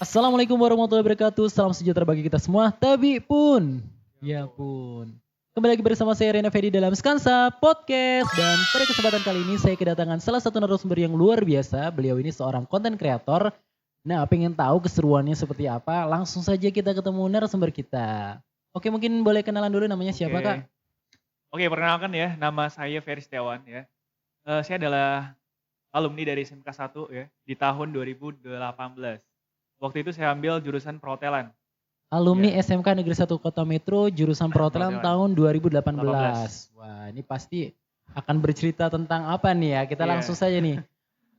Assalamualaikum warahmatullahi wabarakatuh. Salam sejahtera bagi kita semua. Tapi pun, ya pun. Kembali lagi bersama saya Rena Fedi dalam Skansa Podcast. Dan pada kesempatan kali ini saya kedatangan salah satu narasumber yang luar biasa. Beliau ini seorang konten kreator. Nah, pengen tahu keseruannya seperti apa? Langsung saja kita ketemu narasumber kita. Oke, mungkin boleh kenalan dulu namanya siapa, Kak? Oke, perkenalkan ya, nama saya Ferry Setiawan ya. Saya adalah alumni dari SMK 1 ya, di tahun 2018. Waktu itu saya ambil jurusan perhotelan. Alumni Ya, SMK Negeri 1 Kota Metro, jurusan perhotelan perhotelan. tahun 2018. 18. Wah, ini pasti akan bercerita tentang apa nih ya? Kita langsung Iya. saja nih.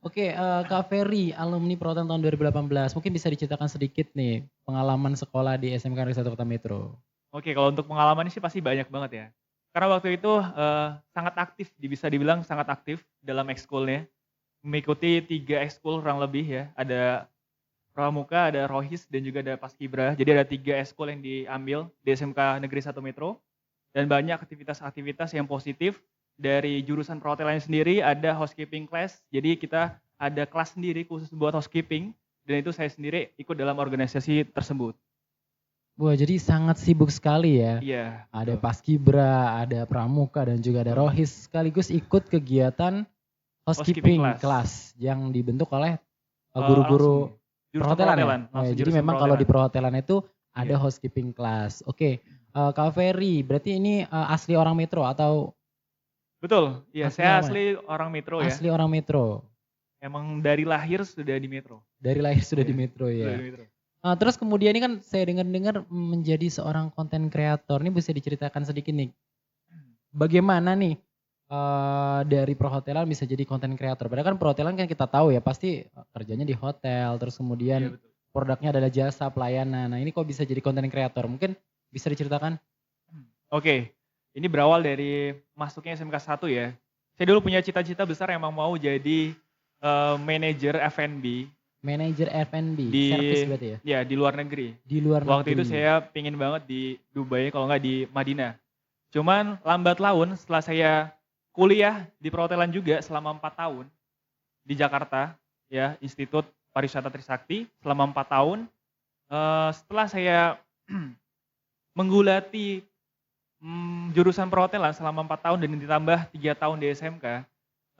Oke, Kak Ferry, alumni perhotelan tahun 2018. Mungkin bisa diceritakan sedikit nih pengalaman sekolah di SMK Negeri 1 Kota Metro. Oke, kalau untuk pengalaman sih pasti banyak banget ya. Karena waktu itu sangat aktif, bisa dibilang sangat aktif dalam ekskulnya. Mengikuti 3 ekskul kurang lebih ya. Ada Pramuka, ada Rohis, dan juga ada Paskibra. Jadi ada 3 ekskul yang diambil di SMK Negeri 1 Metro. Dan banyak aktivitas-aktivitas yang positif. Dari jurusan perhotelan sendiri ada housekeeping class. Jadi kita ada kelas sendiri khusus buat housekeeping. Dan itu saya sendiri ikut dalam organisasi tersebut. Wah, jadi sangat sibuk sekali ya. Iya, Ada betul. Paskibra, ada Pramuka, dan juga ada Betul. Rohis. Sekaligus ikut kegiatan Housekeeping housekeeping class. class yang dibentuk oleh Langsung guru-guru jurusan perhotelan ya? perhotelan, Oh ya, langsung jadi jurusan memang kalau di perhotelan. perhotelan itu ada Iya. housekeeping class. Oke, Kak Ferry, berarti ini asli orang Metro atau Betul, iya asli saya orang mana? asli orang Metro ya. Asli orang Metro. Emang dari lahir sudah di Metro. Dari lahir sudah di Iya, Metro sudah ya. di Metro. Terus kemudian ini kan saya dengar-dengar menjadi seorang konten kreator. Ini bisa diceritakan sedikit nih. Bagaimana nih dari perhotelan bisa jadi konten kreator? Padahal kan perhotelan kan kita tahu ya pasti kerjanya di hotel, terus Iya, kemudian betul. produknya adalah jasa pelayanan. Nah, ini kok bisa jadi konten kreator? Mungkin bisa diceritakan? Oke, ini berawal dari masuknya SMK 1 ya. Saya dulu punya cita-cita besar emang mau jadi manajer F&B Manajer F&B, di service berarti ya? di luar negeri. Di luar Waktu itu negeri. saya pingin banget di Dubai kalau nggak di Madinah. Cuman lambat laun setelah saya kuliah di perhotelan juga selama 4 tahun di Jakarta ya, Institut Pariwisata Trisakti selama 4 tahun. Setelah saya menggulati jurusan perhotelan selama 4 tahun dan ditambah 3 tahun di SMK,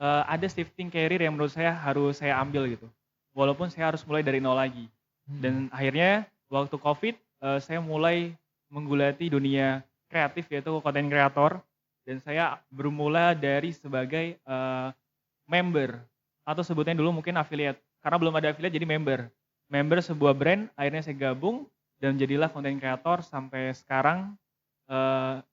ada shifting career yang menurut saya harus saya ambil gitu. Walaupun saya harus mulai dari nol lagi. Dan akhirnya waktu Covid, saya mulai menggulati dunia kreatif yaitu konten kreator dan saya bermula dari sebagai member atau sebutnya dulu mungkin affiliate. Karena belum ada affiliate jadi member. Member sebuah brand, akhirnya saya gabung dan jadilah konten kreator sampai sekarang.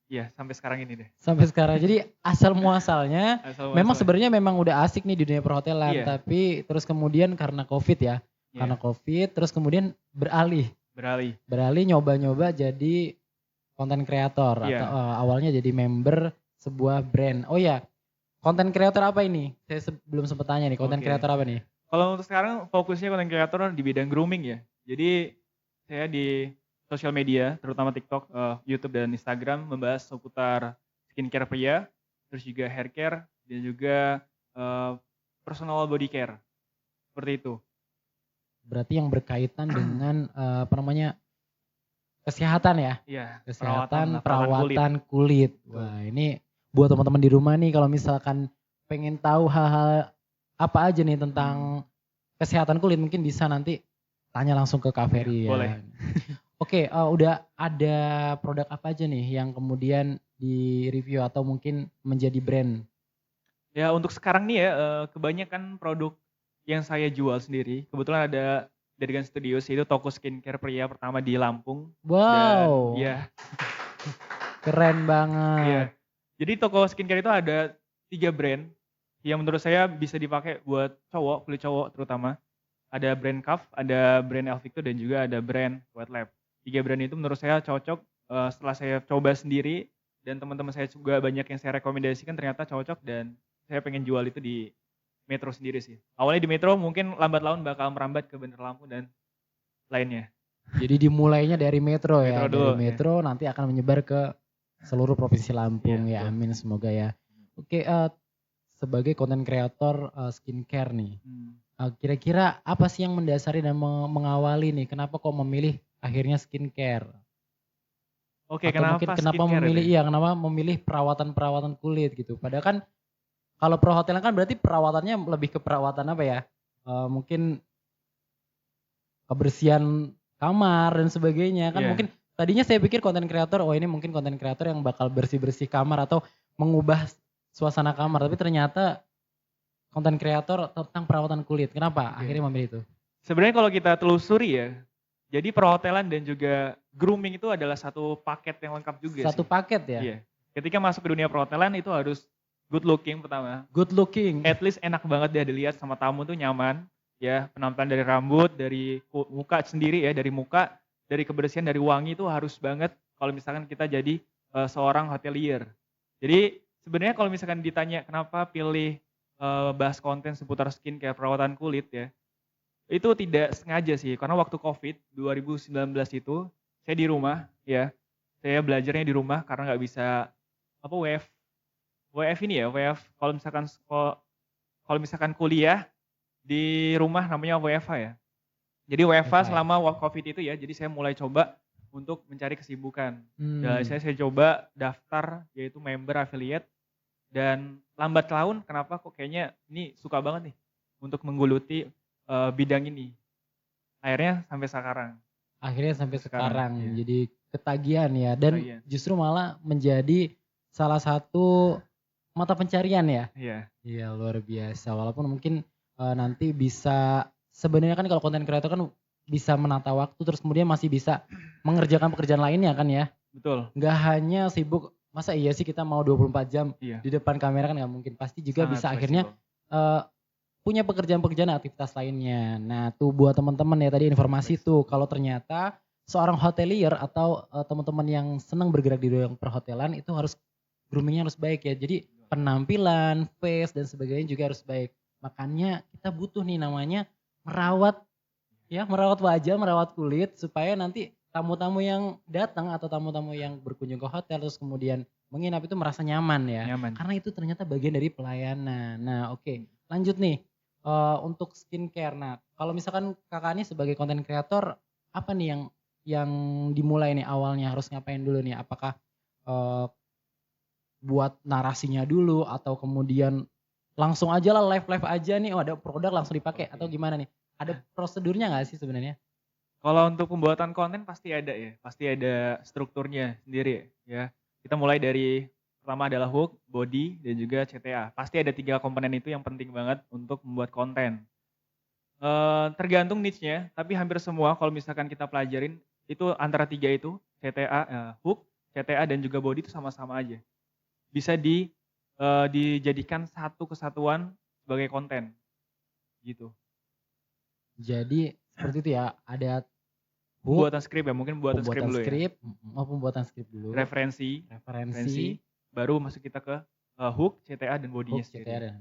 Ya sampai sekarang ini deh. Sampai sekarang. Jadi asal muasalnya Asal memang muasalnya. sebenarnya memang udah asik nih di dunia perhotelan, Iya, tapi terus kemudian karena Covid ya. Karena iya, Covid terus kemudian beralih beralih. nyoba-nyoba jadi konten kreator atau Iya, awalnya jadi member sebuah brand. Oh ya, konten kreator apa ini? Saya belum sempat tanya nih, konten oke. kreator apa nih? Kalau untuk sekarang fokusnya konten kreator di bidang grooming ya. Jadi saya di sosial media, terutama TikTok, YouTube dan Instagram membahas seputar skincare pria, terus juga hair care dan juga personal body care. Seperti itu. Berarti yang berkaitan dengan apa namanya? Kesehatan ya? Iya, Kesehatan perawatan kulit. perawatan kulit. Betul. Wah, ini buat teman-teman di rumah nih kalau misalkan pengen tahu hal-hal apa aja nih tentang kesehatan kulit mungkin bisa nanti tanya langsung ke Kak Iya, Ferry boleh. ya. Oke, udah ada produk apa aja nih yang kemudian di-review atau mungkin menjadi brand? Ya untuk sekarang nih ya, kebanyakan produk yang saya jual sendiri, kebetulan ada Dirgan Studios, itu toko skincare pria pertama di Lampung. Dan Wow, ya, keren iya. banget. Jadi toko skincare itu ada 3 brand yang menurut saya bisa dipakai buat cowok, kulit cowok terutama. Ada brand Kaf, ada brand Elvicto dan juga ada brand White Lab. 3 brand itu menurut saya cocok, setelah saya coba sendiri dan teman-teman saya juga banyak yang saya rekomendasikan ternyata cocok dan saya pengen jual itu di Metro sendiri sih. Awalnya di Metro mungkin lambat laun bakal merambat ke Bandar Lampung dan lainnya. Jadi dimulainya dari Metro ya, Metro dari dulu ya. Metro nanti akan menyebar ke seluruh provinsi Iya, Lampung ya, betul. amin semoga ya. Oke, sebagai konten kreator skincare nih. Hmm. Kira-kira apa sih yang mendasari dan mengawali nih? Kenapa kok memilih akhirnya skincare? Oke, Atau mungkin kenapa kenapa skincare itu memilih ya? kenapa memilih perawatan-perawatan kulit gitu? Padahal kan kalau perhotelan kan berarti perawatannya lebih ke perawatan apa ya? Mungkin kebersihan kamar dan sebagainya kan Iya. mungkin tadinya saya pikir konten kreator oh ini mungkin konten kreator yang bakal bersih-bersih kamar atau mengubah suasana kamar tapi ternyata konten kreator tentang perawatan kulit. Kenapa Oke. akhirnya memilih itu? Sebenarnya kalau kita telusuri ya, jadi perhotelan dan juga grooming itu adalah satu paket yang lengkap juga Satu sih. paket ya? Iya. Ketika masuk ke dunia perhotelan itu harus good looking pertama. Good looking. At least enak banget dia dilihat sama tamu tuh nyaman. Ya, penampilan dari rambut, dari muka sendiri ya, dari muka, dari kebersihan, dari wangi itu harus banget kalau misalkan kita jadi seorang hotelier. Jadi sebenarnya kalau misalkan ditanya kenapa pilih bahas konten seputar skincare perawatan kulit ya, itu tidak sengaja sih, karena waktu COVID 2019 itu saya di rumah ya, saya belajarnya di rumah karena nggak bisa apa WF ini ya, WF kalau misalkan kuliah di rumah namanya WFH ya. Jadi WFH WiFi. selama COVID itu ya, jadi saya mulai coba untuk mencari kesibukan. Dan Hmm. saya coba daftar yaitu member affiliate dan lambat laun kenapa kok kayaknya ini suka banget nih untuk menggeluti bidang ini. Akhirnya sampai sekarang. Akhirnya sampai sekarang Iya. jadi ketagihan ya dan Ketagihan. justru malah menjadi salah satu mata pencarian ya. Iya. Iya luar biasa walaupun mungkin nanti bisa sebenarnya kan kalau konten kreator kan bisa menata waktu terus kemudian masih bisa mengerjakan pekerjaan lainnya kan ya. Betul. Nggak hanya sibuk masa iya sih kita mau 24 jam Iya. di depan kamera kan nggak mungkin pasti juga Sangat bisa akhirnya fleksibel. punya pekerjaan-pekerjaan aktivitas lainnya. Nah tuh buat teman-teman ya tadi informasi tuh kalau ternyata seorang hotelier atau teman-teman yang senang bergerak di bidang perhotelan itu harus groomingnya harus baik ya. Jadi penampilan, face dan sebagainya juga harus baik. Makanya kita butuh nih namanya merawat ya, merawat wajah, merawat kulit supaya nanti tamu-tamu yang datang atau tamu-tamu yang berkunjung ke hotel terus kemudian menginap itu merasa nyaman ya. Nyaman. Karena itu ternyata bagian dari pelayanan. Nah, oke. Lanjut nih untuk skincare. Nah, kalau misalkan Kakak ini sebagai konten kreator apa nih yang dimulai nih awalnya harus ngapain dulu nih? Apakah eh, buat narasinya dulu atau kemudian langsung aja lah live aja nih, oh ada produk langsung dipakai atau gimana nih? Ada prosedurnya nggak sih sebenarnya? Kalau untuk pembuatan konten pasti ada ya, pasti ada strukturnya sendiri ya. Kita mulai dari pertama adalah hook, body, dan juga CTA. Pasti ada 3 komponen itu yang penting banget untuk membuat konten. Tergantung niche-nya, tapi hampir semua kalau misalkan kita pelajarin itu antara 3 itu, CTA, hook, CTA, dan juga body itu sama-sama aja. Bisa dijadikan satu kesatuan sebagai konten gitu. Jadi seperti itu ya, ada hook, Pembuatan skrip ya, mungkin pembuatan skrip pembuatan dulu ya. skrip, pembuatan skrip dulu, Referensi, referensi, baru masuk kita ke hook, CTA, dan bodinya hook, CTR sendiri. dan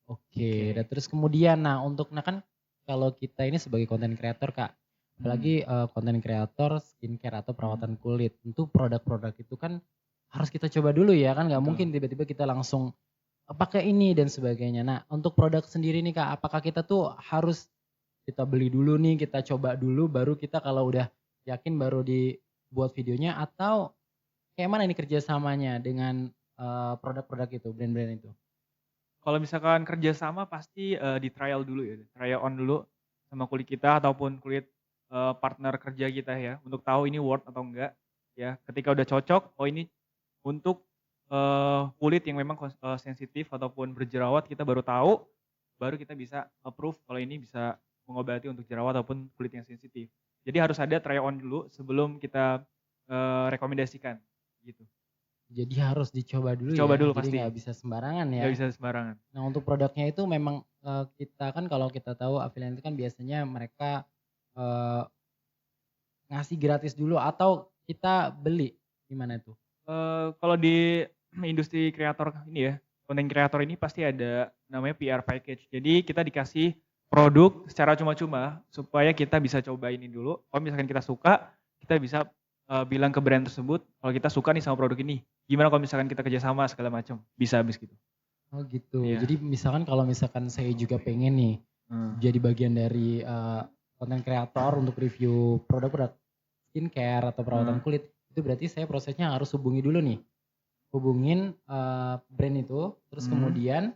Oke, dan terus kemudian nah untuk nah kan kalau kita ini sebagai konten kreator Kak, apalagi konten kreator skincare atau perawatan kulit, tentu produk-produk itu kan harus kita coba dulu ya kan nggak Betul. mungkin tiba-tiba kita langsung pakai ini dan sebagainya. Nah untuk produk sendiri nih Kak, apakah kita tuh harus kita beli dulu nih, kita coba dulu baru kita kalau udah yakin baru dibuat videonya atau kayak mana nih kerjasamanya dengan produk-produk itu, brand-brand itu? Kalau misalkan kerjasama pasti di trial dulu ya, trial on dulu sama kulit kita ataupun kulit partner kerja kita ya, untuk tahu ini worth atau enggak ya. Ketika udah cocok, oh ini untuk kulit yang memang sensitif ataupun berjerawat kita baru tahu, baru kita bisa approve kalau ini bisa mengobati untuk jerawat ataupun kulit yang sensitif. Jadi harus ada try on dulu sebelum kita rekomendasikan gitu. Jadi harus dicoba dulu Coba ya, dulu jadi pasti, nggak bisa sembarangan ya. nggak bisa sembarangan. Nah untuk produknya itu memang kita kan kalau kita tahu affiliate itu kan biasanya mereka eh, ngasih gratis dulu atau kita beli, gimana itu? Kalau di industri kreator ini ya, konten kreator ini pasti ada namanya PR package. Jadi kita dikasih produk secara cuma-cuma supaya kita bisa coba ini dulu. Kalau misalkan kita suka, kita bisa bilang ke brand tersebut kalau kita suka nih sama produk ini. Gimana kalau misalkan kita kerjasama segala macam, bisa habis gitu. Oh gitu. Iya. Jadi kalau misalkan saya juga pengen nih jadi bagian dari konten kreator untuk review produk-produk skincare atau perawatan kulit, itu berarti saya prosesnya harus hubungi dulu nih. Hubungin brand itu, terus kemudian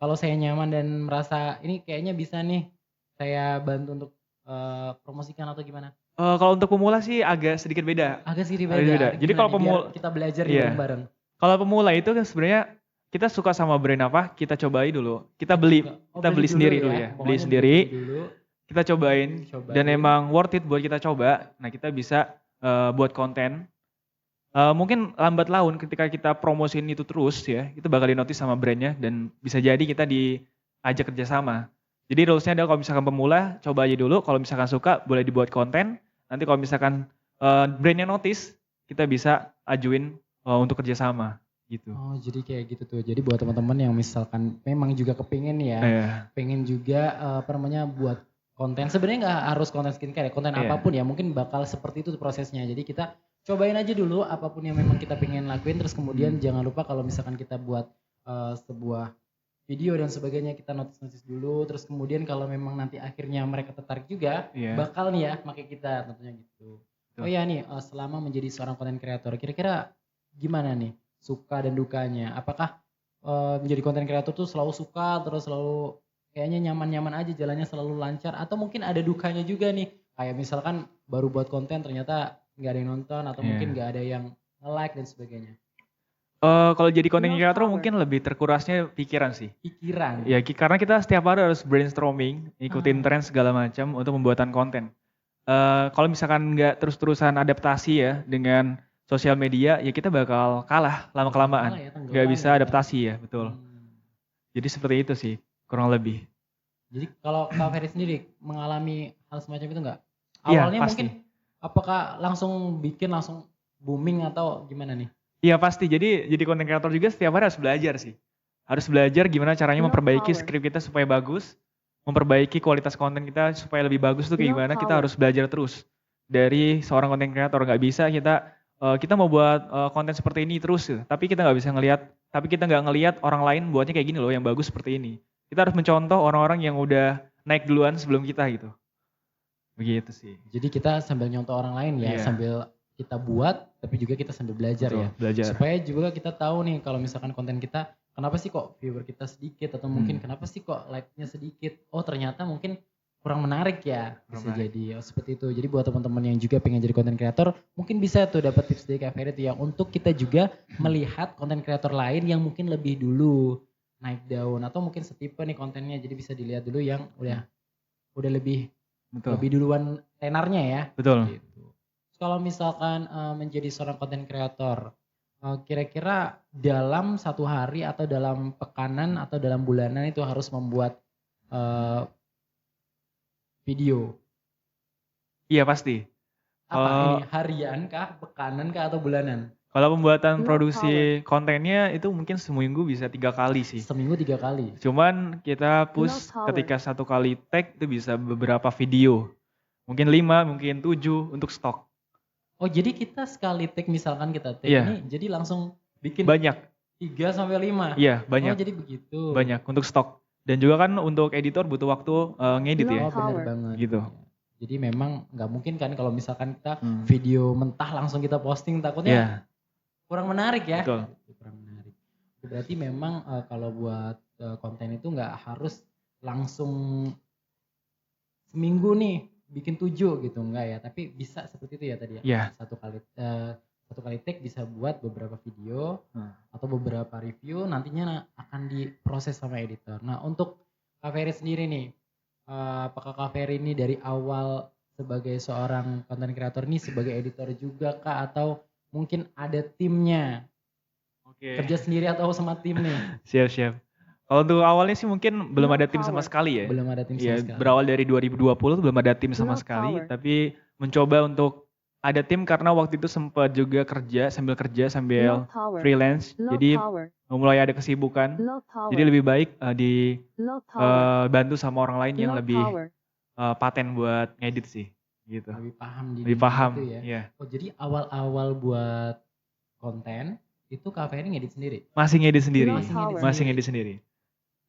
kalau saya nyaman dan merasa ini kayaknya bisa nih saya bantu untuk promosikan atau gimana? Kalau untuk pemula sih agak sedikit beda. Agak sedikit Agak beda. beda. Jadi Gimana kalau nih biar pemula, kita belajar nih iya. bareng-bareng. Kalau pemula itu kan sebenarnya kita suka sama brand apa, kita cobain dulu. Kita beli sendiri dulu ya. Beli Pokoknya sendiri, dulu. kita cobain, dan emang worth it buat kita coba. Nah kita bisa buat konten. Mungkin lambat laun ketika kita promosiin itu terus ya, itu bakal di notice sama brandnya dan bisa jadi kita diajak kerjasama. Jadi rulesnya adalah kalau misalkan pemula, coba aja dulu. Kalau misalkan suka, boleh dibuat konten. Nanti kalau misalkan brandnya notice, kita bisa ajuin untuk kerjasama gitu. Oh jadi kayak gitu tuh. Jadi buat teman-teman yang misalkan memang juga kepingin ya, pengen juga buat konten. Sebenarnya nggak harus konten skincare ya, konten apapun ya. Mungkin bakal seperti itu tuh prosesnya. Jadi kita cobain aja dulu apapun yang memang kita pengen lakuin. Terus kemudian jangan lupa kalau misalkan kita buat sebuah video dan sebagainya, kita notice dulu. Terus kemudian kalau memang nanti akhirnya mereka tertarik juga, bakal nih ya pakai kita tentunya gitu. Oh iya nih, selama menjadi seorang konten kreator, kira-kira gimana nih suka dan dukanya? Apakah menjadi konten kreator tuh selalu suka, terus selalu kayaknya nyaman-nyaman aja, jalannya selalu lancar, atau mungkin ada dukanya juga nih? Kayak misalkan baru buat konten ternyata nggak ada yang nonton, atau mungkin nggak ada yang nge-like dan sebagainya. Kalau jadi content creator mungkin lebih terkurasnya pikiran sih. Pikiran? Ya karena kita setiap hari harus brainstorming, ikutin tren segala macam untuk pembuatan konten. Kalau misalkan nggak terus-terusan adaptasi ya dengan sosial media, ya kita bakal kalah lama-kelamaan. Nggak bisa adaptasi ya, betul. Jadi seperti itu sih, kurang lebih. Jadi kalau Kak Ferry sendiri mengalami hal semacam itu nggak? Iya, Awalnya pasti. mungkin apakah langsung bikin langsung booming atau gimana nih? Iya pasti, jadi konten kreator juga setiap hari harus belajar sih. Harus belajar gimana caranya memperbaiki skrip kita supaya bagus, memperbaiki kualitas konten kita supaya lebih bagus tuh kayak gimana, kita harus belajar terus. Dari seorang konten kreator, nggak bisa kita mau buat konten seperti ini terus gitu. Tapi kita nggak ngelihat orang lain buatnya kayak gini loh yang bagus seperti ini. Kita harus mencontoh orang-orang yang udah naik duluan sebelum kita gitu. Begitu sih. Jadi kita sambil nyontoh orang lain ya, sambil kita buat, tapi juga kita sambil belajar. Betul, ya. Belajar. Supaya juga kita tahu nih kalau misalkan konten kita, kenapa sih kok viewer kita sedikit, atau mungkin kenapa sih kok like-nya sedikit. Oh ternyata mungkin kurang menarik ya, bisa jadi seperti itu. Jadi buat teman-teman yang juga pengen jadi konten kreator, mungkin bisa tuh dapat tips dari Kak Ferry tuh ya, untuk kita juga melihat konten kreator lain yang mungkin lebih dulu naik daun, atau mungkin setipe nih kontennya, jadi bisa dilihat dulu yang udah lebih duluan tenarnya ya. Betul. Gitu. Kalau misalkan menjadi seorang konten kreator, kira-kira dalam satu hari atau dalam pekanan atau dalam bulanan itu harus membuat video? Iya pasti. Apa ini, harian kah, pekanan kah, atau bulanan? Kalau pembuatan produksi kontennya itu mungkin seminggu bisa 3 kali sih. Seminggu 3 kali? Cuman kita push ketika 1 kali tag itu bisa beberapa video. Mungkin 5, mungkin 7 untuk stok. Oh jadi kita sekali tag, misalkan kita tag ini, jadi langsung bikin banyak 3-5? Iya banyak. Oh jadi begitu. Banyak untuk stok. Dan juga kan untuk editor butuh waktu ngedit ya. Oh benar banget. Gitu. Jadi memang nggak mungkin kan kalau misalkan kita video mentah langsung kita posting, takutnya kurang menarik ya. Betul. Kurang menarik. Berarti memang kalau buat konten itu nggak harus langsung seminggu nih bikin 7 gitu, enggak ya, tapi bisa seperti itu ya tadi ya. Iya. Satu kali take bisa buat beberapa video atau beberapa review, nantinya akan diproses sama editor. Nah untuk Kak Ferry sendiri nih, apakah Kak Ferry ini dari awal sebagai seorang content creator ini sebagai editor juga kah, atau mungkin ada timnya? Kerja sendiri atau sama tim nih? Siap. Kalau untuk awalnya sih mungkin belum ada tim sama sekali ya. Belum ada tim sama sekali. Berawal dari 2020 tuh belum ada tim sama sekali, tapi mencoba untuk ada tim karena waktu itu sempat juga sambil freelance. Jadi mulai ada kesibukan. Jadi lebih baik dibantu sama orang lain yang lebih paten buat ngedit sih, gitu. Lebih paham Lebih paham, gitu ya. Iya. Oh jadi awal-awal buat konten itu Kak Ferry ngedit sendiri. Masih ngedit sendiri. Power. Masih ngedit sendiri.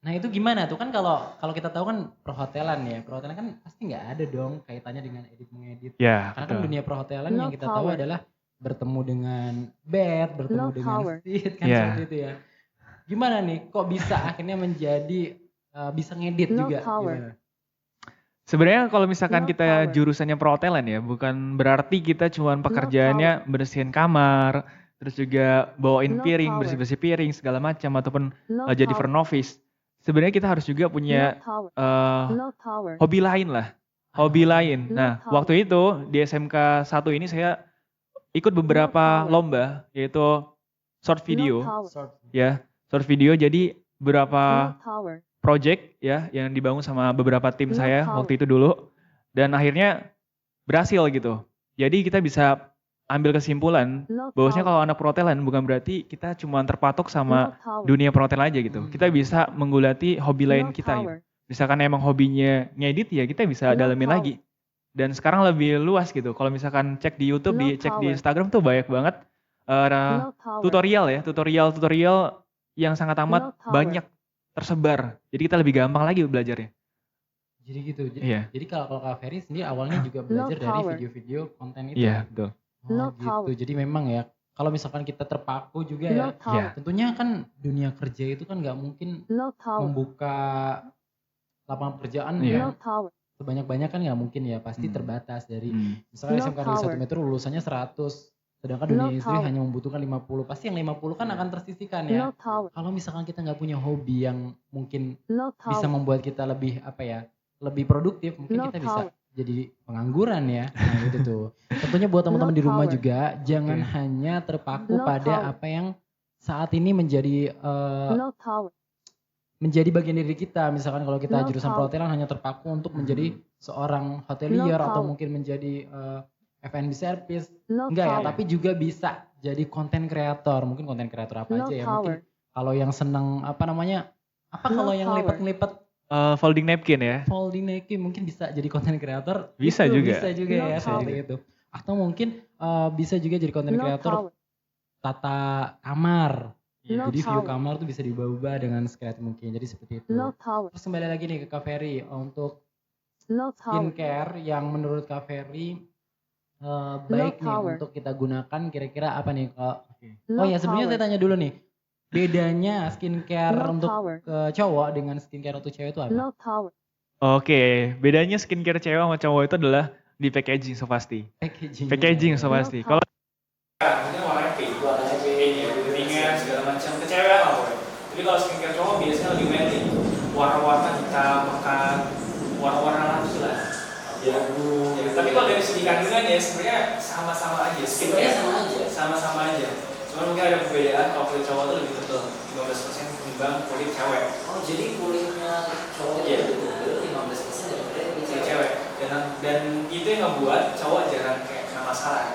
Nah itu gimana tuh kan kalau kita tahu kan perhotelan ya, perhotelan kan pasti nggak ada dong kaitannya dengan edit mengedit. Ya, Karena kan betul. dunia perhotelan Low yang kita tahu power. adalah bertemu dengan bed, bertemu Low dengan power. seat kan Yeah. seperti itu ya. Gimana nih kok bisa akhirnya menjadi bisa ngedit Low juga? power. Gimana? Sebenarnya kalau misalkan Low kita power. jurusannya perhotelan ya, bukan berarti kita cuman pekerjaannya bersihin kamar, terus juga bawain Low piring, power. bersih-bersih piring segala macam ataupun Low jadi power. front office. Sebenarnya kita harus juga punya Low power. eh, Low power. hobi lain lah. Hobi lain. Low Nah, power. waktu itu di SMK 1 ini saya ikut beberapa power. lomba yaitu short video Low power. Short. ya, short video. Jadi beberapa Low power. project ya yang dibangun sama beberapa tim Low saya power. waktu itu dulu dan akhirnya berhasil gitu. Jadi kita bisa ambil kesimpulan Low bahwasanya power. kalau anak perhotelan bukan berarti kita cuma terpatok sama Low power. dunia perhotelan aja gitu. Kita bisa menggulati hobi lain Low kita gitu. power. Misalkan emang hobinya ngedit ya kita bisa Low dalamin power. lagi. Dan sekarang lebih luas gitu. Kalau misalkan cek di YouTube, Low cek di power. Instagram tuh banyak banget Low power. tutorial ya, tutorial yang sangat amat Low power. banyak tersebar. Jadi kita lebih gampang lagi belajarnya. Jadi gitu. Iya. Jadi kalau Kak Ferry sendiri awalnya juga belajar dari power. video-video konten itu. Iya, betul. Oh, Low gitu. power. Jadi memang ya kalau misalkan kita terpaku juga ya, Low power. tentunya kan dunia kerja itu kan nggak mungkin Low power. membuka lapangan pekerjaan Iya. yang Low power. sebanyak-banyak kan nggak mungkin ya, pasti Hmm. terbatas dari Hmm. misalkan Low SMK Negeri 1 power. Metro lulusannya 100, sedangkan Low dunia industri power. hanya membutuhkan 50. Pasti yang 50 kan akan tersisihkan ya. Low power. Kalau misalkan kita nggak punya hobi yang mungkin Low bisa power. membuat kita lebih apa ya, lebih produktif, mungkin Low kita bisa power. jadi pengangguran ya. Nah itu tuh. Tentunya buat teman-teman Low di rumah power. juga jangan Oke. hanya terpaku Low pada power. apa yang saat ini menjadi Low power. menjadi bagian diri kita. Misalkan kalau kita Low jurusan power. perhotelan hanya terpaku untuk menjadi seorang hotelier Low atau power. mungkin menjadi F&B service. Low Enggak ya, power. tapi juga bisa jadi konten kreator. Mungkin konten kreator apa Low aja ya. power. Mungkin kalau yang seneng apa namanya? Apa Low kalau yang power. lipet-lipet Folding napkin ya. folding napkin mungkin bisa jadi konten kreator. Bisa Itu juga. Bisa juga Low ya seperti power. itu. Atau mungkin bisa juga jadi konten Low kreator power. tata kamar. Low Jadi view power. kamar tuh bisa diubah-ubah dengan sekreatif mungkin. Jadi seperti itu. Low power. Terus kembali lagi nih ke Kak Ferry untuk Low power. skincare yang menurut Kak Ferry baik nih power. untuk kita gunakan kira-kira apa nih kalau Low oh ya sebelumnya power. saya tanya dulu nih bedanya skincare Low untuk power. cowok dengan skincare untuk cewek itu apa? Low power. Oke, bedanya skincare cewek sama cowok itu adalah di packaging so pasti. Packaging. Packaging so Low pasti. power. Kalau mungkin warnanya pink, ringan segala macam kecewa lah pokoknya. Jadi kalau skincare cowok biasanya lebih manly, warna-warna hitam, pekat, warna-warna langsung lah. Ya, tapi kalau dari segi kandungan ya sebenarnya sama-sama aja. Skincare sama-sama aja. Cuma mungkin ada perbedaan kalau kulit cowok itu lebih tebal, 15% ketimbang kulit cewek. Oh jadi kulitnya cowok Iya. itu betul 15% daripada kulit Kulit cewek. cewek. Dan itu yang ngebuat cowok jarang kayak kena masalah.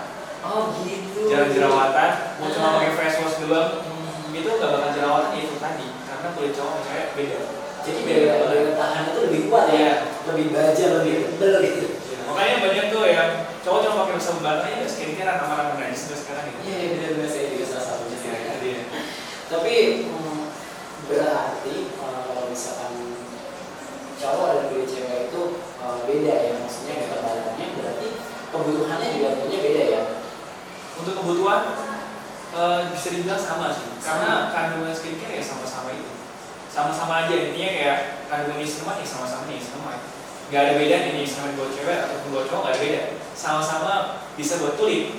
Oh gitu. Jarang jerawatan, mau cuma pakai face wash doang, Hmm. itu gak bakal jerawatan ya itu tadi. Karena kulit cowok sama cewek beda. Jadi daya tahan itu lebih kuat ya, Iya. lebih baja, lebih tebel gitu. Ya, makanya banyak tuh yang cowok cuma pakai sabun batang ya skincare aman-aman aja sampai sekarang gitu. Iya benar-benar saya juga salah satunya. Ya, itu dia. Tapi berarti kalau misalkan cowok dan kulit cewek itu beda ya, maksudnya ketebalannya berarti kebutuhannya juga tentunya beda ya. Untuk kebutuhan bisa dibilang sama sih. Karena kandungan skincare ya sama-sama itu. Sama-sama aja intinya kayak kandungan niacinamide ya sama-sama niacinamide. Gak ada beda nih niacinamide buat cewek ataupun buat cowok gak ada beda. Sama-sama bisa buat kulit.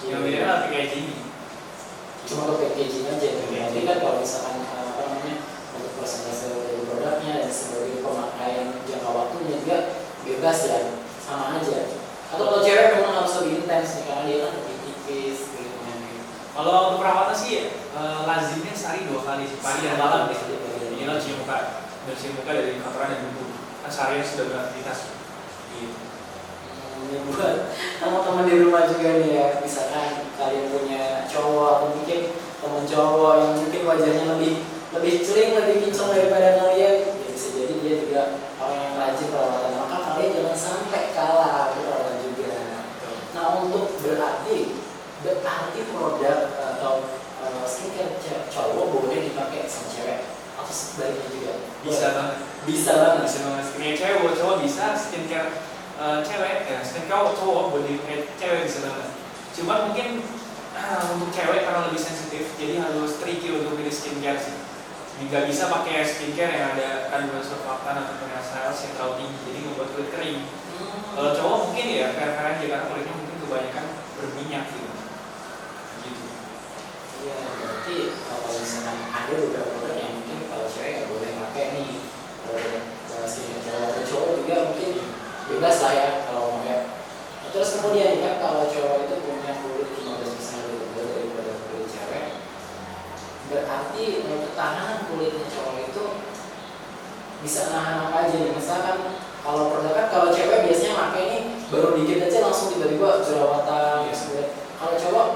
Yang beda adalah packaging. Cuma ke packaging aja. Jadi kan kalau misalkan apa namanya untuk persentase dari produknya dan sebagai pemakaian jangka waktunya juga bebas ya, sama aja. Atau kalau cewek memang harus lebih intens nih karena dia kan lebih tipis gitu. Kalau untuk perawatan sih lazimnya sehari 2 kali sih, pagi dan malam deh. Inilah cuci muka, bersih muka dari kotoran dan debu. Kan seharian sudah beraktivitas. Gitu. Ya buat teman-teman di rumah juga nih ya, misalkan kalian punya cowok atau mungkin teman cowok yang mungkin wajahnya lebih celing, lebih kinclong daripada kalian, ya bisa jadi dia juga orang yang rajin perawatan. Maka kalian jangan sampai kalah perawatan juga. Nah untuk berarti produk atau skincare ketika cowok boleh dipakai sama cewek atau sebaliknya juga? Bisa banget. Bisa banget. Bisa banget. Skincare cewek buat cowok bisa, skincare cewek ya, skincare cowok buat cewek bisa banget. Cuman mungkin untuk cewek karena lebih sensitif, jadi harus tricky untuk pilih skincare sih. Nggak bisa pakai skincare yang ada kandungan surfaktan atau penghasil yang terlalu tinggi, jadi membuat kulit kering. Kalau cowok mungkin ya fair-fair aja karena kulitnya mungkin kebanyakan berminyak gitu. Iya, berarti kalau misalkan ada beberapa produk yang mungkin kalau cewek nggak boleh pakai nih, kalau cowok juga mungkin bebas lah ya kalau mau ya. Terus kemudian kan kalau cowok itu punya kulit 15% lebih tebal daripada kulit cewek, berarti ketahanan kulitnya cowok itu bisa nahan apa aja nih? Misalkan kalau produk kan kalau cewek biasanya pakai ini baru dikit aja langsung tiba-tiba jerawatan. Kalau cowok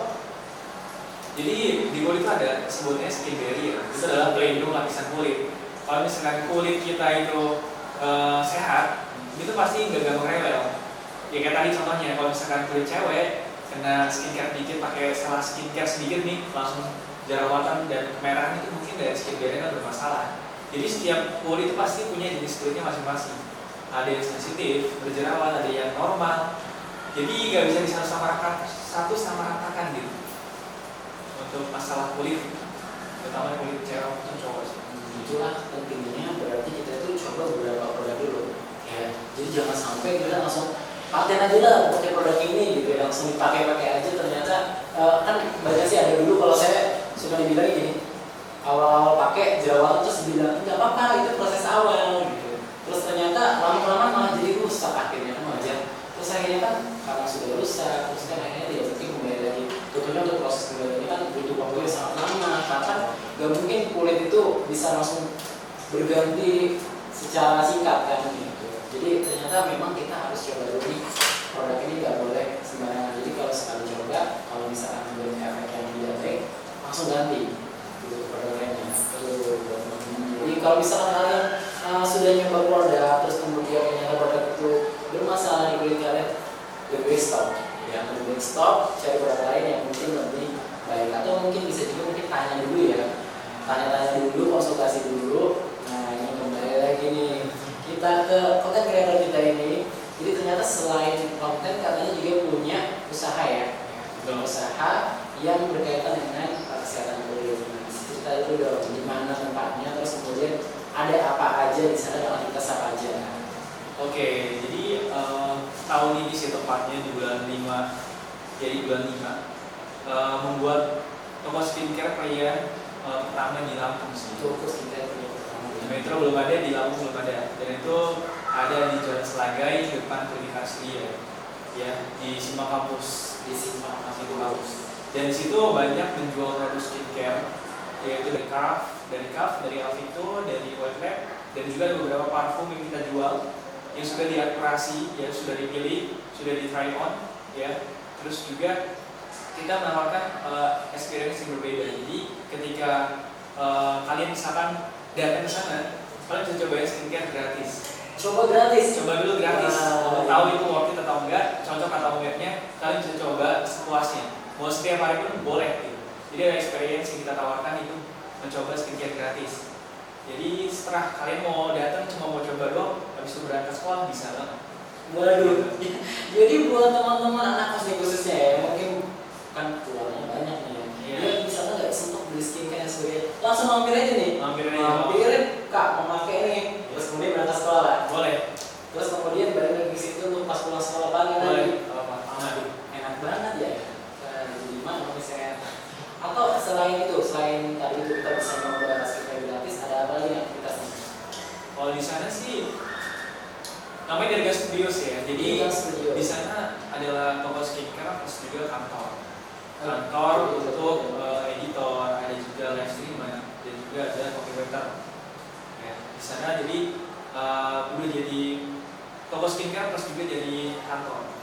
jadi di kulit itu ada sebutnya skin barrier, itu adalah pelindung lapisan kulit. Kalau misalkan kulit kita itu sehat, itu pasti nggak gampang rewel. Ya kayak tadi contohnya, kalau misalkan kulit cewek kena skincare dikit, pakai salah skincare sedikit nih, langsung jerawatan dan kemerahan itu mungkin dari skin barrier kan bermasalah. Jadi setiap kulit itu pasti punya jenis kulitnya masing-masing. Ada yang sensitif, berjerawat, ada yang normal. Jadi nggak bisa satu sama ratakan gitu. Untuk masalah kulit, terutama kulit cewek atau cowok sih. Itulah pentingnya berarti kita tuh coba beberapa produk dulu ya. Jadi jangan sampai kita langsung paten aja lah pakai produk ini gitu ya, langsung dipakai aja ternyata kan banyak sih ada dulu kalau saya suka dibilang gini, awal pakai jerawat terus bilang nggak apa-apa itu proses awal gitu. Terus ternyata lama-lama malah jadi rusak akhirnya kan wajar. Terus akhirnya kan karena sudah rusak terus kan akhirnya tidak mungkin kembali lagi. Tentunya untuk proses kembali ini kan butuh waktu yang sangat lama karena nggak mungkin kulit itu bisa langsung berganti secara singkat kan gitu. Jadi ternyata memang kita harus coba dulu nih produk ini nggak boleh sembarangan. Jadi kalau sekali coba, kalau misalnya memberi efek yang tidak baik, langsung ganti gitu produk lainnya. Jadi kalau misalnya kalian sudah nyoba produk terus kemudian ternyata produk itu bermasalah di kulit kalian, lebih baik stop. Ya, lebih baik stop, cari produk lain yang mungkin lebih baik atau mungkin bisa juga mungkin tanya dulu ya, tanya-tanya dulu, konsultasi dulu. Nah ini kembali lagi nih kita ke konten kreator kita ini. Jadi ternyata selain konten katanya juga punya usaha ya, usaha yang berkaitan dengan kesehatan kulit. Cerita dulu dong, di mana tempatnya, terus kemudian ada apa aja di sana dan aktivitas apa aja. Oke, jadi tahun ini sih tepatnya di bulan 5, jadi bulan 5 membuat toko skincare pria pertama di Lampung sih. Toko skincare pria pertama di Metro belum ada, di Lampung belum ada, dan itu ada di Jalan Selagai depan Klinik Asli ya di Simpang Kampus, di Simpang Kampus. Dan di situ banyak menjual produk skincare, yaitu dari Kaf, dari Alvito, dari White Lab, dan juga ada beberapa parfum yang kita jual yang sudah diakurasi, ya sudah dipilih, sudah di try on, ya. Terus juga kita menawarkan experience yang berbeda. Jadi ketika kalian misalkan datang ke sana, kalian bisa cobain skincare gratis. Coba gratis. Coba dulu gratis. Mau tahu itu worth it atau enggak, cocok atau enggaknya, kalian bisa coba sepuasnya. Mau setiap hari pun boleh. Gitu. Jadi ada experience yang kita tawarkan itu mencoba skincare gratis. Jadi setelah kalian mau datang cuma mau coba doang, habis itu berangkat sekolah bisa banget. Waduh. Jadi buat teman-teman anak kos nih khususnya ya, mungkin kan keluarnya banyak nih ya. Iya. Dia misalnya nggak sempat beli skincare yang sebagainya, langsung mampir aja nih. Mampirin. Kak mau pakai nih. Terus kemudian berangkat sekolah lah. Boleh. Terus kemudian balik lagi ke situ untuk pas pulang sekolah pagi Boleh. lagi. Aman. Enak banget ya. Jadi mana misalnya? Atau selain itu, selain tadi itu kita bisa nyoba skincare gratis, ada apa lagi aktivitasnya? Kalau di sana sih namanya Derga Studios ya. Jadi di sana adalah toko skincare plus juga kantor. Kantor untuk editor, ada juga live streamer, dan juga ada copywriter. Ya, di sana jadi udah jadi toko skincare plus juga jadi kantor.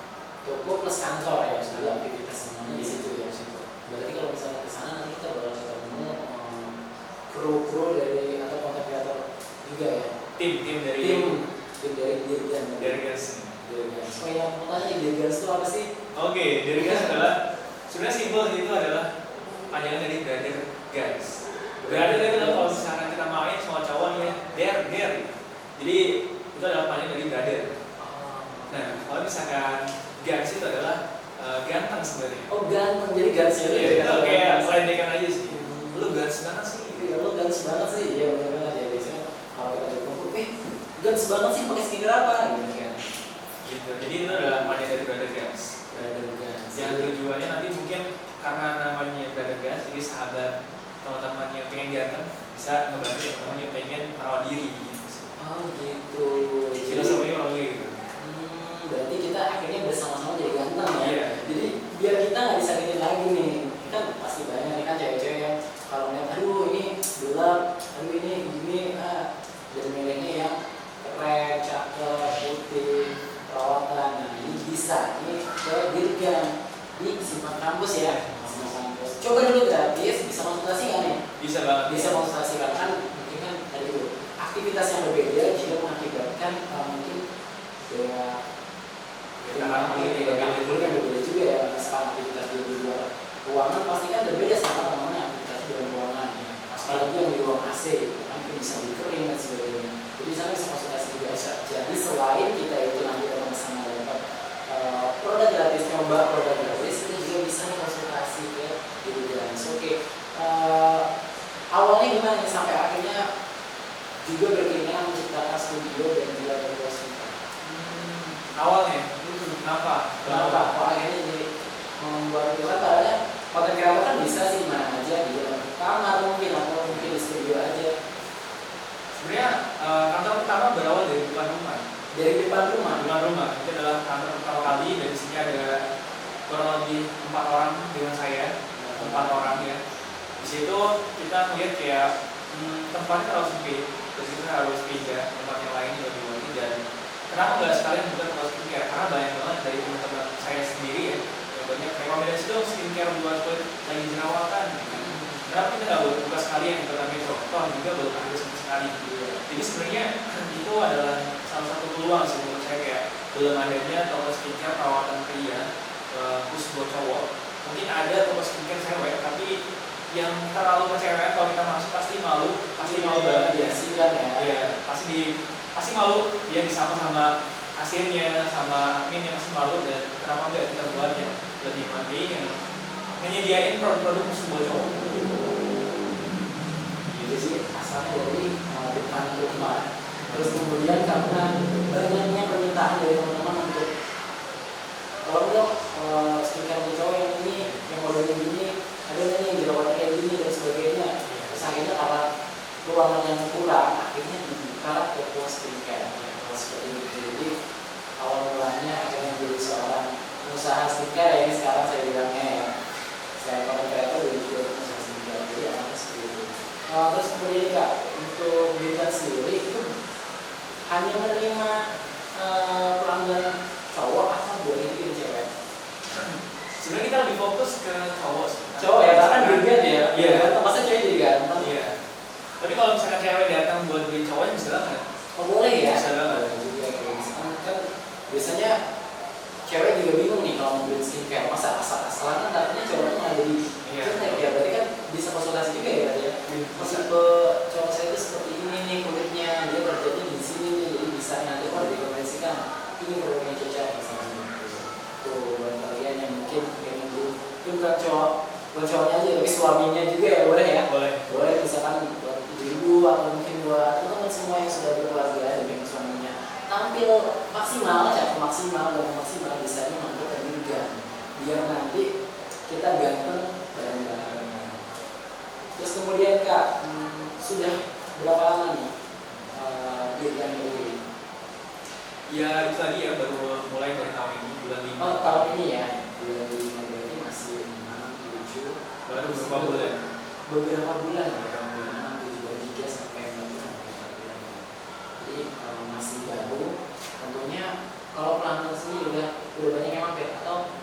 Toko plus kantor ya, segala aktivitas semuanya di situ ya. Berarti kalau misalnya ke sana nanti kita bakal ketemu kru dari atau konten kreator juga ya. Tim dari Dirgans. Oh yang mau tanya Dirgans itu apa sih? Oke, Dirgans adalah sebenarnya simpel, itu adalah panjangan dari brother guys. Brother itu adalah kalau misalkan kita main sama cowok nih, der. Jadi itu adalah panggilan dari brother. Nah, kalau misalkan guys itu adalah ganteng sebenarnya. Oh ganteng, jadi ganteng Jadi itu kayak selendekan aja sih. Lu ganteng banget sih. Iya, lo ganteng banget sih, iya benar banget ya biasanya kalau kita ada kumpul, ganteng banget sih pakai skincare apa gitu kan? Gitu. Jadi itu adalah panggilan dari brother guys. Brother ganteng. Yang tujuannya nanti mungkin karena namanya brother guys, jadi sahabat teman-teman yang pengen ganteng bisa ngebantu teman-teman yang pengen merawat diri. Gitu. Oh gitu. Filosofinya orang gitu. Berarti kita akhirnya bersama-sama jadi ganteng ya. Iya. Jadi biar kita nggak disakitin lagi nih. Kan pasti banyak nih kan cewek-cewek yang kalau ngeliat aduh ini gelap, aduh ini gini, jadi milihnya yang keren, cakep, putih, perawatan. Nah ini bisa, ini cewek dirgan di Simpang Kampus ya. Simpang Kampus. Coba dulu gratis, bisa konsultasi nggak nih? Bisa banget. Bisa konsultasi kan mungkin kan tadi itu aktivitas yang berbeda juga mengakibatkan mungkin ya Karena mungkin kan berbeda juga ya, misalkan aktivitas di luar ruangan pasti kan berbeda sama teman-teman aktivitas di dalam ruangan. Apalagi yang di ruang AC, kan mungkin bisa dikering dan sebagainya. Jadi sana bisa konsultasi juga. Jadi selain kita itu nanti sama dapat produk gratis, coba produk gratis, kita juga bisa nih konsultasi ke Diriganis. Oke, awalnya gimana nih sampai akhirnya juga berkeinginan menciptakan studio dan juga berproses. Awalnya, kenapa? Kok akhirnya jadi membuat itu kan padahal konten kreator kan bisa sih mana aja di dalam kamar mungkin atau mungkin di studio aja. Sebenarnya kantor pertama berawal dari depan rumah. Dari depan rumah. Depan rumah itu adalah kantor pertama kali dan di sini ada kurang lebih 4 orang dengan saya, 4 orang ya. Di situ kita melihat kayak tempatnya terlalu sempit, terus kita harus pindah tempat yang lain lebih luas dan kenapa nggak sekalian bukan tempat skincare? Karena banyak banget dari teman-teman saya sendiri ya yang banyak rekomendasi dong skincare buat lagi jerawatan. Kenapa kita nggak buka sekalian di Kota Metro? Toh juga baru ada sekali. Jadi sebenarnya itu adalah salah satu peluang sih menurut saya kayak belum adanya toko skincare perawatan pria khusus buat cowok. Mungkin ada toko skincare cewek, tapi yang terlalu kecewa kalau kita masuk pasti malu banget ya. Kan ya. Iya, pasti malu dia disapa sama kasirnya, sama adminnya pasti malu dan kenapa enggak kita buat yang lebih mandiri yang menyediain produk-produk khusus buat cowok. Jadi sih asalnya dari depan rumah. Terus kemudian karena banyaknya permintaan dari teman-teman untuk kalau dong skincare untuk cowok yang ini, yang modelnya gini, ada nggak nih jerawatnya kayak gini dan sebagainya. Terus akhirnya karena ruangan yang kurang, akhirnya dibuka toko skincare seperti itu. Jadi awal mulanya akhirnya menjadi seorang pengusaha skincare ya, ini sekarang saya bilangnya ya. Saya konten kreator dari juga pengusaha skincare, jadi awalnya seperti itu. Terus kemudian Kak, untuk Diriganis sendiri itu hanya menerima pelanggan cowok atau boleh bikin cewek? Sebenarnya kita lebih fokus ke cowok. Cowok ya, karena Diriganis ya. Iya. Masa cewek jadi ganteng? Iya. Tapi kalau misalkan cewek datang buat beli cowoknya bisa banget. Oh boleh ya? Bisa banget. Juga kayak misalkan kan biasanya cewek juga bingung nih kalau mau beli skincare. Masa asal-asalan kan katanya cowoknya nggak jadi. Iya. Ya berarti kan bisa konsultasi juga ya berarti ya. Tipe cowok saya itu seperti ini nih kulitnya, dia kerjanya di sini nih, jadi bisa nanti kalau direkomendasikan ini produknya cocok misalnya. Tuh buat kalian yang mungkin pengen beli, itu bukan cowoknya aja tapi suaminya juga ya boleh ya. Boleh misalkan buat ibu atau mungkin buat teman-teman semua yang sudah berkeluarga dan pengen suaminya tampil maksimal, maksimal bisanya mampu juga biar nanti kita ganteng bareng-bareng. Terus kemudian Kak, sudah berapa lama nih Diriganis ini? Ya itu tadi ya baru mulai dari tahun ini bulan 5. Oh tahun ini ya, bulan 5 berarti masih 6, 7 Baru beberapa bulan. Beberapa bulan ya, 6, 7, 3 sampai 4 bulan. Jadi masih baru. Tentunya kalau pelanggan sendiri udah banyak yang mampir atau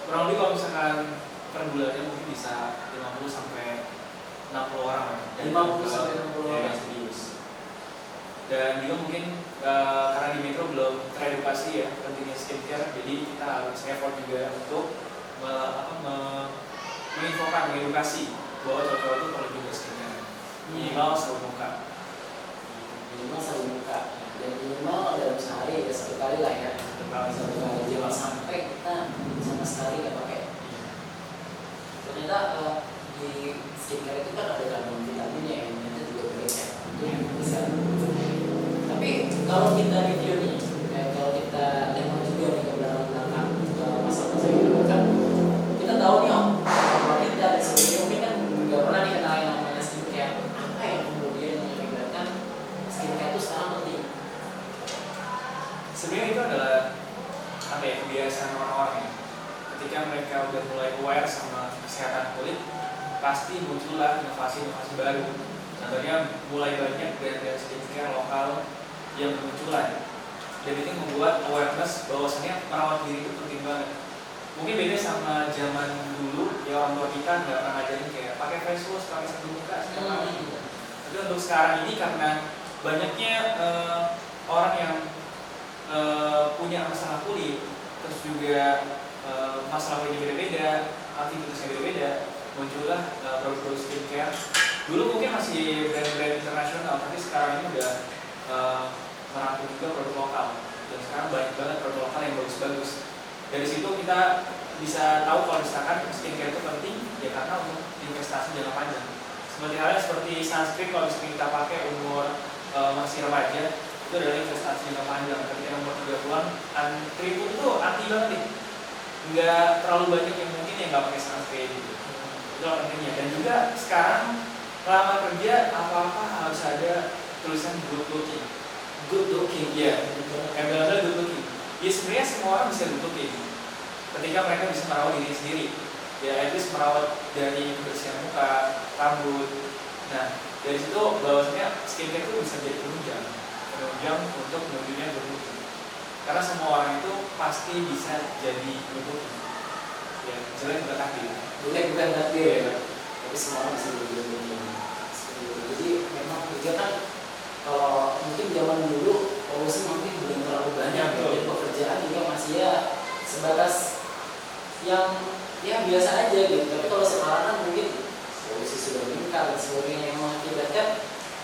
Kurang lebih kalau misalkan per bulannya mungkin bisa 50 sampai 60 orang. 50 sampai 60 orang. Ya, serius. Dan juga mungkin karena di Metro belum teredukasi ya pentingnya skincare, jadi kita harus effort juga untuk menginfokan, mengedukasi bahwa cowok-cowok itu perlu juga skincare. Minimal sabun muka. Minimal sabun muka. Dan minimal dalam sehari ya 1 kali lah ya. 1 kali. Jangan sampai kita sama sekali nggak pakai. Ternyata di skincare itu kan ada kandungan vitaminnya yang ternyata juga baik ya. Itu yang bisa. Tapi kalau kita review nih, kalau kita tengok juga nih ke belakang masa-masa itu kan, kita tahu nih kalau kita sebelumnya mungkin kan nggak pernah dikenalin namanya skincare. Apa yang kemudian menyebabkan skincare itu sekarang penting? Sebenarnya itu adalah apa ya, kebiasaan orang-orang ya. Ketika mereka udah mulai aware sama kesehatan kulit, pasti muncullah inovasi-inovasi baru. Contohnya mulai banyak brand-brand skincare lokal yang bermunculan, dan itu membuat awareness bahwasannya merawat diri itu penting banget. Mungkin beda sama zaman dulu ya, orang tua kita nggak pernah ngajarin kayak pakai face wash, pakai sabun muka setiap hari. Tapi untuk sekarang ini karena banyaknya orang yang punya masalah kulit, terus juga masalah kulitnya beda-beda, aktivitasnya beda-beda, muncullah produk-produk skincare. Dulu mungkin masih brand-brand internasional, tapi sekarang ini udah merangkum juga produk lokal. Dan sekarang banyak banget produk lokal yang bagus-bagus. Dari situ kita bisa tahu kalau misalkan skincare itu penting ya karena untuk investasi jangka panjang. Seperti sunscreen, kalau misalnya kita pakai umur masih remaja, itu adalah investasi jangka panjang. Ketika umur 30-an, keriput itu anti banget nih. Nggak terlalu banyak yang mungkin yang nggak pakai sunscreen gitu. Itu pentingnya. Dan juga sekarang lama kerja apa-apa harus ada tulisan good looking. Good looking, Iya, embel-embel good looking. Ya sebenarnya semua orang bisa good looking ketika mereka bisa merawat diri sendiri. Ya at least merawat dari kebersihan muka, rambut. Nah dari situ bahwasanya skincare itu bisa jadi penunjang untuk menunjuknya good looking. Karena semua orang itu pasti bisa jadi good looking. Ya jelek bukan takdir. Jelek bukan takdir ya. Tapi semua orang bisa jadi good looking. Jadi memang kerja kan, kalau mungkin zaman dulu polusi mungkin belum terlalu banyak ya, dan pekerjaan juga masih ya sebatas yang ya biasa aja gitu. Tapi kalau sekarang kan mungkin polusi sudah meningkat dan sebagainya, yang mengakibatkan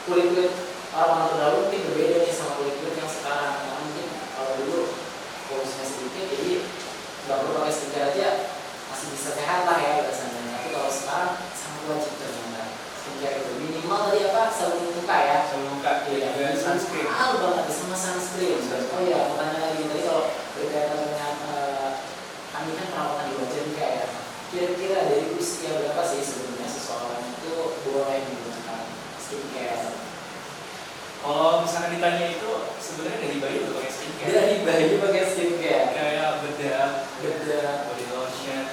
kulit orang terdahulu mungkin berbeda nih sama kulit yang sekarang. Nah, mungkin kalau dulu polusinya sedikit jadi nggak perlu pakai skincare aja masih bisa sehat lah ya biasanya. Tapi kalau sekarang sangat wajib ternyata skincare itu minimal tadi apa, sabun muka ya. Sabun muka, Iya, dan sunscreen. banget sama sunscreen. Oh iya, mau tanya lagi tadi kalau berkaitan dengan kami kan perawatan di wajah nih Kak ya. Kira-kira dari usia berapa sih sebenarnya seseorang itu boleh menggunakan skincare? Kalau misalkan ditanya itu sebenarnya dari bayi udah pakai skincare. Dari bayi pakai skincare. Kayak bedak, body lotion,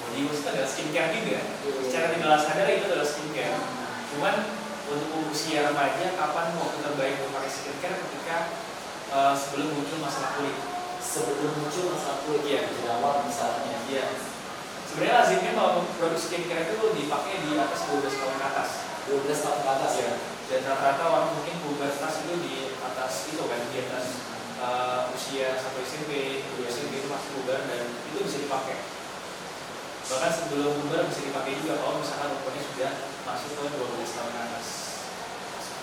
body wash itu adalah skincare juga. Secara tidak sadar itu adalah skincare. Cuman untuk usia remaja, kapan waktu terbaik untuk pakai skincare? Ketika sebelum muncul masalah kulit. Sebelum muncul masalah kulit ya, jerawat misalnya. Iya. Sebenarnya lazimnya kalau produk skincare itu dipakai di atas 12 tahun ke atas. 12 tahun ke atas ya. Dan rata-rata orang mungkin pubertas itu di atas itu kan, di atas usia sampai SMP, SMP itu masih puber dan itu bisa dipakai. Bahkan sebelum puber bisa dipakai juga kalau misalkan umurnya sudah masuk ke 12 tahun ke atas.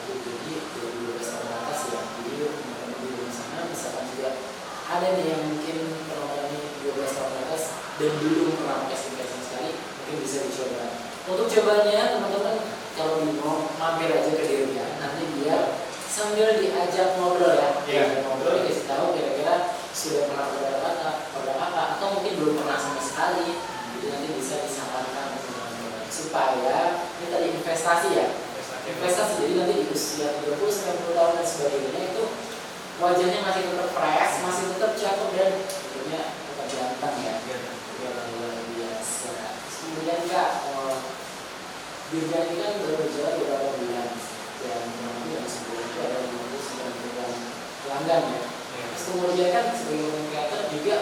Jadi 12 tahun ke atas ya. Jadi teman-teman di luar sana misalkan juga ada nih yang mungkin pernah 12 tahun ke atas dan belum pernah pakai skincare sama sekali, mungkin bisa dicoba. Untuk cobanya teman-teman kalau mau mampir aja ke dia, nanti dia sambil diajak ngobrol ya. Iya. Ngobrol dikasih tahu kira-kira sudah pernah produk apa atau mungkin belum pernah sama sekali. Jadi nanti bisa disarankan supaya ini tadi investasi ya. Investasi jadi nanti di usia 30-90 tahun dan sebagainya itu wajahnya masih tetap fresh, masih tetap cakep dan tentunya tetap ganteng ya. Luar biasa. Kemudian Kak, Dirga ini kan baru berjalan beberapa bulan dan nanti yang sebelum itu ada 59 pelanggan ya. Terus kemudian kan sebagai content creator juga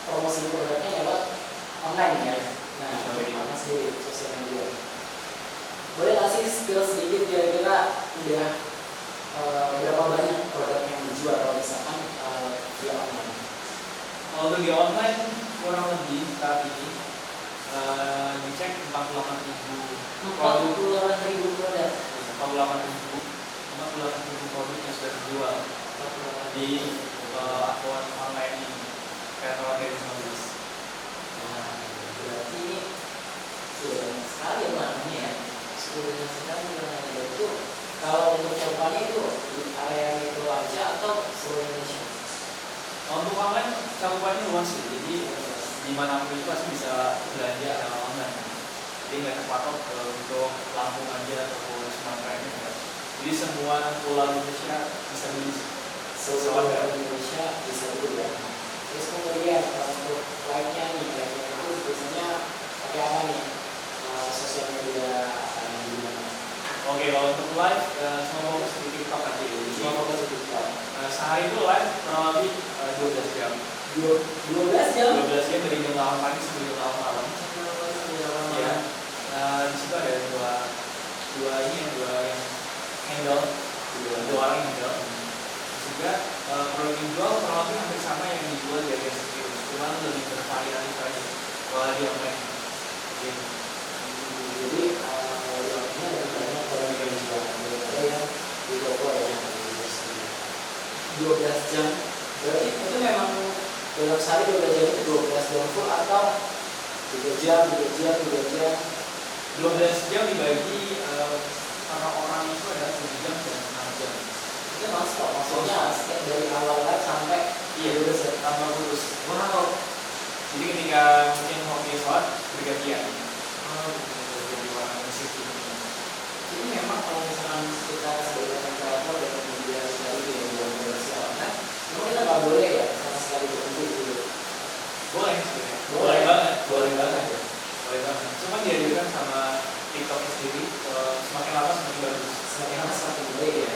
promosi produknya lewat online ya. Nah, mana sendiri sosial media. Boleh nggak sih spill sedikit kira-kira udah berapa banyak produk yang dijual kalau misalkan via online? Kalau di online kurang lebih saat ini di ngecek 48.000 48.000 produk. 48.000 produk yang sudah terjual di akun online ini, kayak Tower dari Snowies. Nah, berarti ini sudah banyak sekali maknanya ya. Sudah banyak sekali maknanya itu. Kalau untuk cakupannya itu di area metro aja atau seluruh Indonesia? Untuk online cakupannya luas sih, jadi dimanapun itu pasti bisa belanja lewat online. Jadi nggak terpatok untuk Lampung aja ataupun Sumatera ini enggak. Jadi semua pulau Indonesia bisa beli. Seluruh Indonesia bisa beli ya. Terus kemudian untuk lainnya nih, lainnya itu biasanya pakai apa nih? Sosial media di mana? Oke, kalau untuk live semua fokus di TikTok aja. Jadi Semua fokus di TikTok. sehari itu live kurang lebih 12 jam. 12 jam? 12 jam dari jam 8 pagi sampai jam 8 malam. Ya. Di situ ada dua yang handle, dua orang yang handle. Juga produk yang dijual kurang lebih hampir sama yang dijual dari SPO, cuma lebih bervariasi saja kalau di online. Jadi uangnya lebih banyak kalau yang dijual daripada yang di toko ya. 12 jam. Berarti itu memang dalam sehari 12 jam itu 12 jam full atau 3 jam, 3 jam, 3 jam. 12 jam dibagi para orang itu ada 7 jam dan 6 jam. Itu non-stop, maksudnya setiap dari awal live sampai Iya, tambah lurus. Wow. Jadi ketika mungkin hobi sholat bergantian. Jadi orang musik ini. jadi memang kalau misalkan kita sebagai kreator dan kemudian sekali di bulan online, memang kita nggak boleh ya sama sekali berhenti dulu. Boleh sebenarnya. Boleh. Boleh banget. Cuma diajarkan sama TikTok sendiri, semakin lama semakin bagus. Semakin lama semakin baik ya.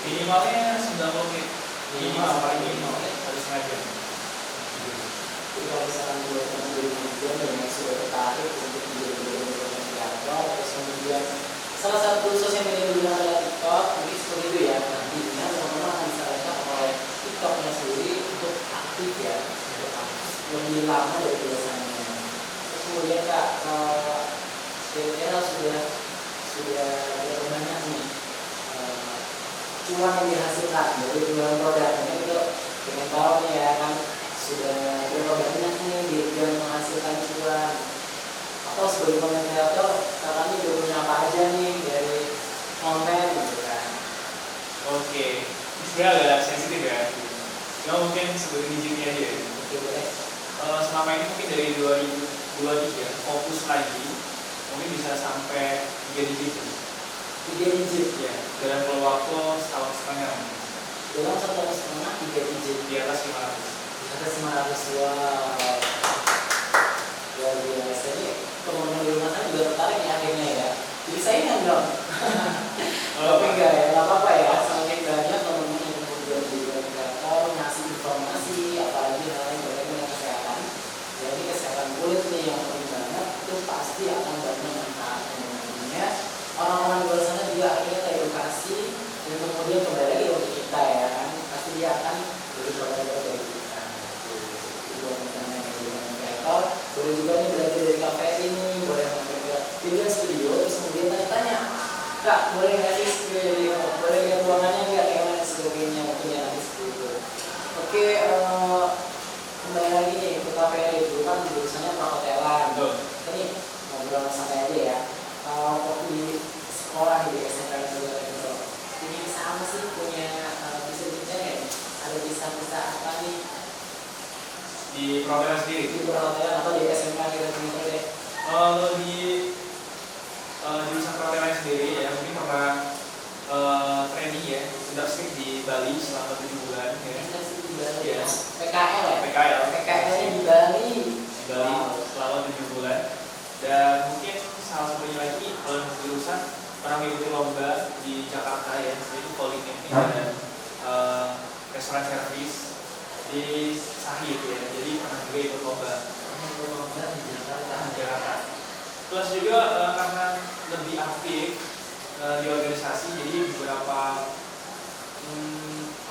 Minimalnya 90 menit. Minimal, paling minimal. harus sengaja. Jadi kalau misalkan buat teman-teman kemudian dan yang sudah tertarik untuk menjadi kreator, terus kemudian salah satu sosial media dulu adalah TikTok, mungkin seperti itu ya. Nantinya teman-teman akan disarankan oleh TikToknya sendiri untuk aktif ya, untuk aktif lebih lama dari biasanya. Terus kemudian Kak, kira-kira sudah berapa banyak nih cuan yang dihasilkan dari jualan produk ini itu dengan tahu nih ya kan sudah berapa banyak nih dia menghasilkan cuan atau sebagai konten kreator kakak ini udah punya apa aja nih dari konten gitu kan. Oke. Ini sebenarnya agak sensitif ya. Cuma mungkin sebagai digitnya aja ya. Oke boleh. Selama ini mungkin dari 2023 fokus lagi mungkin bisa sampai 3 digit. 3 digit Ya, dalam waktu setahun setengah. dalam 1 tahun setengah 3 digit Di atas 500. di atas 500. Wow, luar biasa nih. Teman-teman di rumah sana juga tertarik ya akhirnya ya. Jadi saingan dong. Tapi enggak ya, nggak apa-apa ya. Semakin banyak teman-teman yang kemudian juga kreator ngasih informasi, apalagi hal yang berkaitan dengan kesehatan. Jadi kesehatan kulit nih yang penting banget, itu pasti akan banyak manfaatnya. Nantinya orang-orang di luar sana juga akhirnya teredukasi dan kemudian kembali lagi untuk kita ya kan. Pasti dia akan lebih berbeda dari kita. Itu buat teman-teman yang jadi kreator, boleh juga nih belajar dari kafe ini, boleh mampir ke video studio, terus kemudian tanya-tanya. Kak, boleh nggak sih studio jadi boleh lihat ruangannya nggak kayak mana sebagainya mungkin ya nanti seperti itu. Oke, kembali lagi nih ke KPR itu kan jurusannya perhotelan. Ini ngobrol santai aja ya. Waktu di sekolah di SMK itu ini sama sih punya bisa dicari ada kisah-kisah apa nih Di program sendiri. di perhotelan atau di SMK kita deh. Kalau di jurusan perhotelan sendiri ya mungkin pernah training ya, internship di Bali selama 7 bulan ya. Internship di Bali. Iya. PKL ya? PKL. PKL-nya di Bali. Di Bali selama 7 bulan. Dan mungkin salah satunya lagi kalau untuk jurusan pernah mengikuti lomba di Jakarta ya, yaitu politeknik dan restoran service di Sahid ya. Jadi pernah juga ikut lomba Di Jakarta. di Jakarta. Plus juga karena lebih aktif di organisasi, jadi beberapa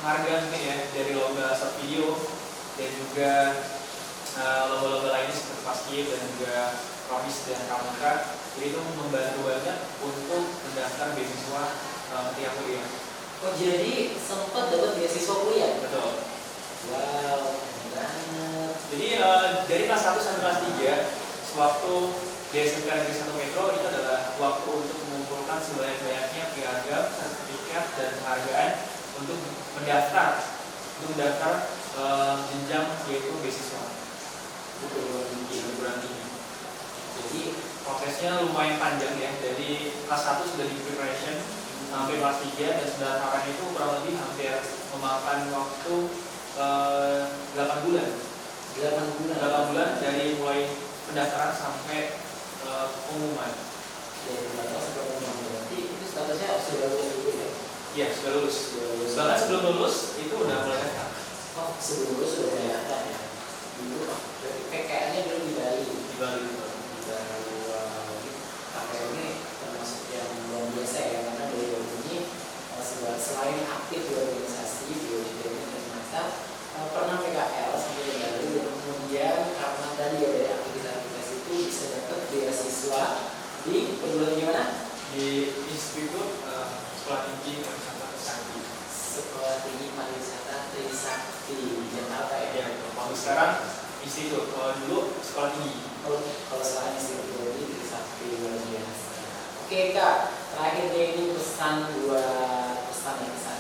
penghargaan mungkin ya dari lomba short video dan juga lomba-lomba lainnya seperti Paskib dan juga Promis dan Pramuka, itu membantu banget untuk mendaftar beasiswa ketika kuliah. Oh jadi sempat dapat beasiswa kuliah? Betul. Wow, keren banget. Jadi dari kelas 1 sampai kelas 3, sewaktu di SMK Negeri 1 Metro itu adalah waktu untuk mengumpulkan sebanyak-banyaknya piagam, sertifikat, dan penghargaan untuk mendaftar jenjang yaitu beasiswa perguruan tinggi. Jadi prosesnya lumayan panjang ya, dari kelas 1 sudah di preparation sampai kelas 3 dan pendaftaran itu kurang lebih hampir memakan waktu 8 bulan. 8 bulan dari mulai pendaftaran sampai pengumuman. Dari pendaftaran sampai pengumuman, berarti itu statusnya sudah lulus dulu ya? Iya, sudah lulus. Bahkan sebelum lulus itu udah mulai daftar. Oh, sebelum lulus sudah mulai daftar ya? Dulu PKN-nya dulu di Bali. Di Bali. KKN ini termasuk yang luar biasa ya, karena dari ini selain aktif di organisasi di OJT ternyata pernah PKL sampai di Bali, dan kemudian karena tadi ya dari aktivitas itu bisa dapat beasiswa di perguruan tinggi mana? Di Institut Sekolah Tinggi Pariwisata Trisakti. Sekolah Tinggi Pariwisata Trisakti di Jakarta ya? Ya, kalau sekarang institut, kalau dulu sekolah tinggi. Kalau sekarang institut di Trisakti, luar biasa. Oke Kak, terakhir deh ini pesan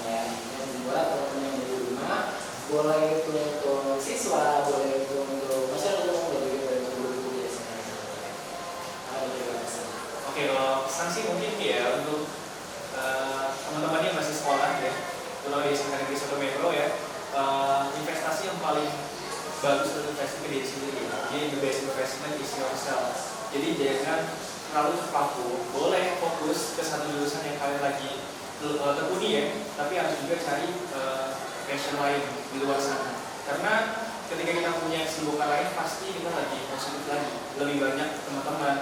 ya, yang buat teman-teman yang di rumah, boleh itu untuk siswa, boleh itu untuk masyarakat umum, dan juga dari guru-guru ya sebenarnya. Ada juga pesan. Oke, kalau pesan sih mungkin ya untuk teman-teman yang masih sekolah ya, terutama di SMK Negeri 1 Metro ya, investasi yang paling bagus untuk investasi ke diri sendiri. Jadi the best investment is yourself. Jadi jangan terlalu terpaku. Boleh fokus ke satu jurusan yang kalian lagi tekuni ya, tapi harus juga cari passion lain di luar sana. Karena ketika kita punya kesibukan lain, pasti kita lagi positif lagi. Lebih banyak teman-teman,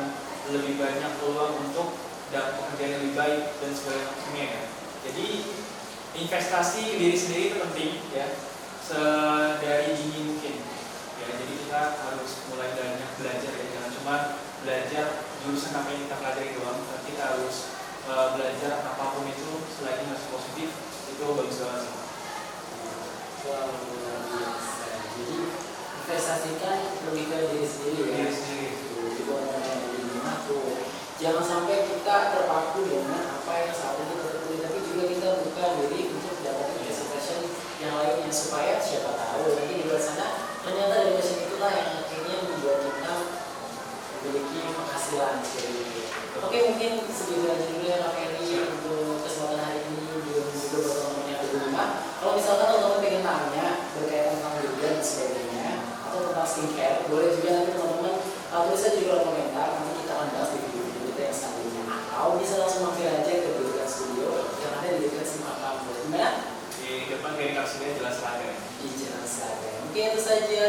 lebih banyak peluang untuk dapat pekerjaan yang lebih baik dan segala macamnya ya. Jadi investasi ke diri sendiri itu penting ya, sedari dini mungkin ya. Jadi kita harus mulai banyak belajar ya, jangan cuma belajar jurusan apa yang kita pelajari doang, tapi kita harus belajar apapun itu selagi masih positif, itu bagus banget. Wah, luar biasa. Jadi investasikan lebih ke diri sendiri ya. Diri sendiri. Di orang di rumah tuh. Jangan sampai kita terpaku dengan apa yang saat ini kita tekuni, tapi juga kita buka diri untuk dapatin passion yang lainnya, supaya siapa tahu nanti di luar sana ternyata dari passion itulah yang akhirnya membuat kita memiliki penghasilan seperti itu. Oke, mungkin segitu aja dulu ya Kak Ferry untuk kesempatan hari ini, juga buat teman-teman yang di rumah. Kalau misalkan teman-teman pengen tanya berkaitan tentang yoga dan sebagainya, atau tentang skincare, boleh juga nanti teman-teman tulis aja di kolom komentar, nanti kita akan bahas di video kita yang selanjutnya. Atau bisa langsung mampir aja ke Dekat Studio yang ada di dekat Simpang Gimana? Di depan kayak kasihnya jelas lagi. Di Jalan Selaga. Mungkin itu saja.